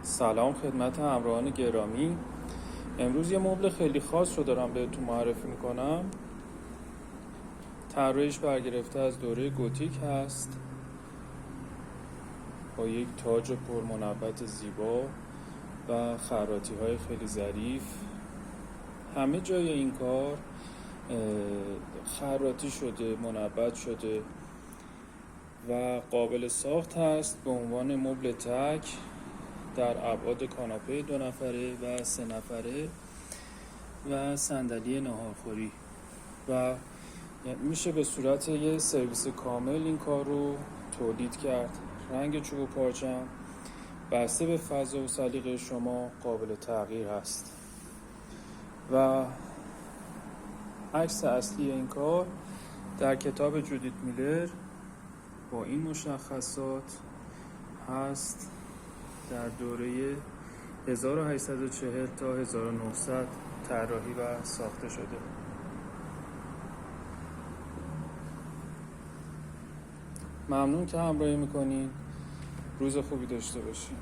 سلام خدمت همراهان گرامی. امروز یه مبل خیلی خاص رو دارم بهتون معرفی میکنم. طراحیش برگرفته از دوره گوتیک هست، با یک تاج پرمنبت زیبا و خراطی های خیلی ظریف. همه جای این کار خراطی شده، منبت شده و قابل ساخت هست به عنوان مبل تک در ابعاد کاناپه 2 نفره و 3 نفره و صندلی ناهارخوری و میشه به صورت یه سرویس کامل این کار رو تولید کرد. رنگ چوب و پارچم بسته به فضا و سلیقه شما قابل تغییر هست و عکس اصلی این کار در کتاب جودیت میلر با این مشخصات هست. در دوره 1840 تا 1900 طراحی و ساخته شده. ممنون که همراهی میکنین. روز خوبی داشته باشین.